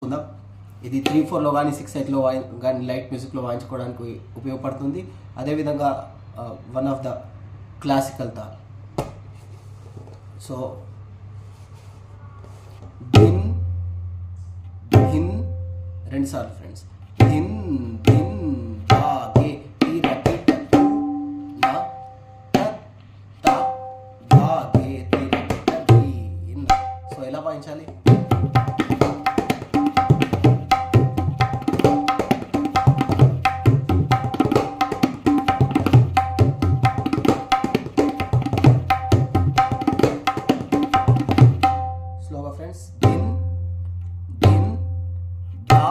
నేర్చుకుందాం. ఇది 3/4లో కానీ 6/8లో కానీ లైట్ మ్యూజిక్లో వాయించుకోవడానికి ఉపయోగపడుతుంది. అదేవిధంగా one of the classical taal. So ధిన్ ధిన్ రెండుసార్లు ఫ్రెండ్స్. ధిన్ ధిన్ దా గే తి ర టి ట టు నా త త దా గే తి ర టి ట డి నా. సో ఎలా వాయించాలి? స్లోగా ఫ్రెండ్స్. ధిన్ ధిన్ దా